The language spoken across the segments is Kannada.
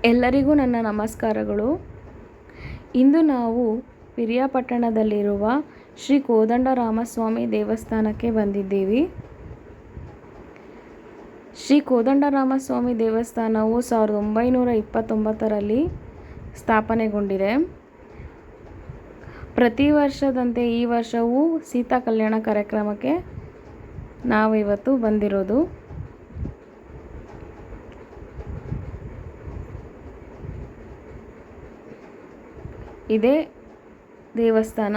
ಎಲ್ಲರಿಗೂ ನನ್ನ ನಮಸ್ಕಾರಗಳು. ಇಂದು ನಾವು ಪಿರಿಯಾಪಟ್ಟಣದಲ್ಲಿರುವ ಶ್ರೀ ಕೋದಂಡರಾಮಸ್ವಾಮಿ ದೇವಸ್ಥಾನಕ್ಕೆ ಬಂದಿದ್ದೀವಿ. ಶ್ರೀ ಕೋದಂಡರಾಮಸ್ವಾಮಿ ದೇವಸ್ಥಾನವು 1929ರಲ್ಲಿ ಸ್ಥಾಪನೆಗೊಂಡಿದೆ. ಪ್ರತಿ ವರ್ಷದಂತೆ ಈ ವರ್ಷವೂ ಸೀತಾ ಕಲ್ಯಾಣ ಕಾರ್ಯಕ್ರಮಕ್ಕೆ ನಾವು ಇವತ್ತು ಬಂದಿರೋದು. ಇದೇ ದೇವಸ್ಥಾನ.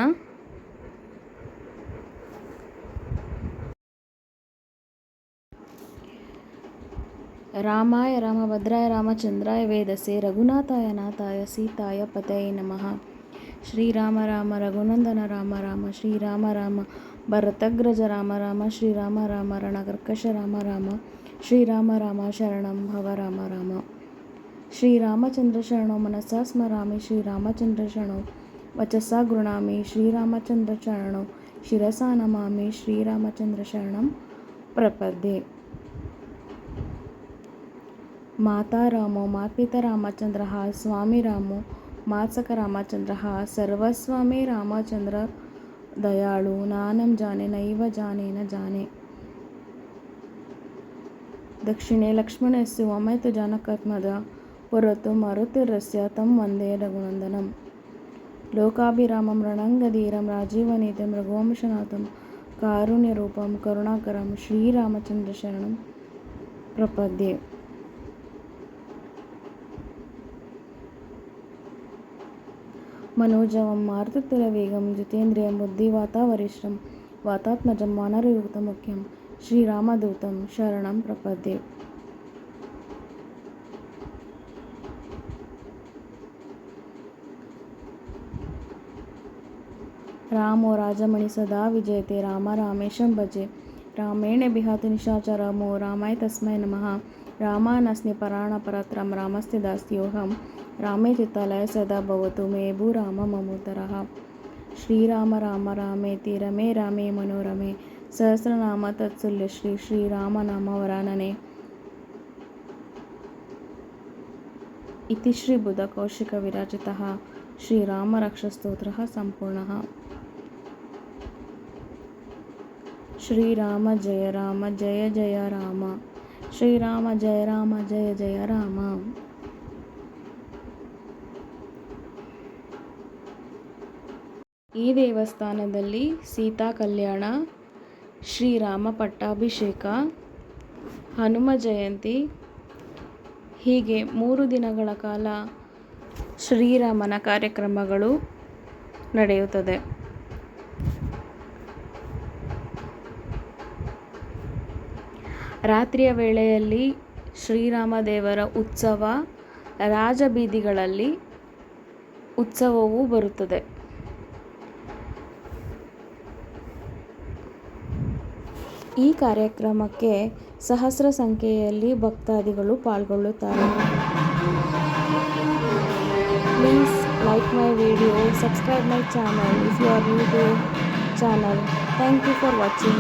ರಾಮಾಯ ರಾಮಭದ್ರಾಯ ರಾಮಚಂದ್ರಾಯ ವೇದಸೆ ರಘುನಾಥಾಯ ನಾಥಾಯ ಸೀತಾಯ ಪತಯೇ ನಮಃ. ಶ್ರೀರಾಮ ರಾಮ ರಘುನಂದನ ರಾಮ ರಾಮ ಶ್ರೀರಾಮ ರಾಮ ಭರತಗ್ರಜ ರಾಮ ರಾಮ ಶ್ರೀರಾಮ ರಾಮ ರಣಕರ್ಕಶ ರಾಮ ರಾಮ ಶ್ರೀರಾಮ ರಾಮ ಶರಣಂ ಭವ ರಾಮ ರಾಮ. ಶ್ರೀರಾಮಚಂದ್ರ ಶರಣೋ ಮನಸಾ ಸ್ಮರಾಮಿ ಶ್ರೀರಾಮಚಂದ್ರ ಶರಣೋ ವಚಸಾ ಗೃಣಾಮಿ ಶ್ರೀರಾಮಚಂದ್ರ ಶರಣೋ ಶಿರಸಾ ನಮಾಮಿ ಶ್ರೀರಾಮಚಂದ್ರ ಶರಣಂ ಪ್ರಪದ್ಯೆ. ಮಾತಾ ರಾಮೋ ಮಾತ್ಪಿತಾ ರಾಮಚಂದ್ರ ಸ್ವಾಮಿ ರಾಮೋ ಮಾತ್ಸಕ ರಾಮಚಂದ್ರ ಸರ್ವಸ್ವಾಮಿ ರಾಮಚಂದ್ರ ದಯಾಳು ನಾನಂ ಜಾನೆ ನೈವ ಜಾನೆ ನ ಜಾನೆ. ದಕ್ಷಿಣೆ ಲಕ್ಷ್ಮಣಸ್ಸು ಅಮೈತು ಜಾನಕಾತ್ಮದ ಪುರತು ಮರುತಿರಸ್ಯ ತಂ ವಂದೇ ರಘುನಂದನಂ. ಲೋಕಾಭಿರಾಮಂ ರಣಂಗಧೀರಂ ರಾಜೀವನೀತಿಂ ರಘುವಂಶನಾಥಂ ಕಾರುಣ್ಯರೂಪಂ ಕರುಣಾಕರಂ ಶ್ರೀರಾಮಚಂದ್ರ ಶರಣಂ ಪ್ರಪದ್ಯೆ. मनोजवं मारुततुल्यवेगं जितेन्द्रियं बुद्धिवातावरिष्ठं वातात्मजं वानरयूथमुख्यं श्रीरामदूतं शरणं प्रपद्ये. रामो राजमणि सदा विजयते राम रामेशं भजे. रामेण विहतो निशाचरमो रामाय तस्मै नमः. रामानस्मि पराणपरत्रं रामस्य दास्योऽहं रामे चित्तालय सदा भवतु मे भू राम ममोदरः. श्रीराम राम रामेति रमे रामे मनोरमे सहस्रनाम तत्तुल्य श्री श्रीराम नाम वरानने. इति श्री बुध कौशिक विराजितः श्रीराम रक्षस्तोत्रः संपूर्णः. श्रीराम जय जय राम श्रीराम जय जय राम. ಈ ದೇವಸ್ಥಾನದಲ್ಲಿ ಸೀತಾ ಕಲ್ಯಾಣ, ಶ್ರೀರಾಮ ಪಟ್ಟಾಭಿಷೇಕ, ಹನುಮ ಜಯಂತಿ ಹೀಗೆ 3 ದಿನಗಳ ಕಾಲ ಶ್ರೀರಾಮನ ಕಾರ್ಯಕ್ರಮಗಳು ನಡೆಯುತ್ತದೆ. ರಾತ್ರಿಯ ವೇಳೆಯಲ್ಲಿ ಶ್ರೀರಾಮ ದೇವರ ಉತ್ಸವ, ರಾಜಬೀದಿಗಳಲ್ಲಿ ಉತ್ಸವವೂ ಬರುತ್ತದೆ. ಈ ಕಾರ್ಯಕ್ರಮಕ್ಕೆ ಸಹಸ್ರ ಸಂಖ್ಯೆಯಲ್ಲಿ ಭಕ್ತಾದಿಗಳು ಪಾಲ್ಗೊಳ್ಳುತ್ತಾರೆ. Please like my video, subscribe my channel if you are new to channel. Thank you for watching.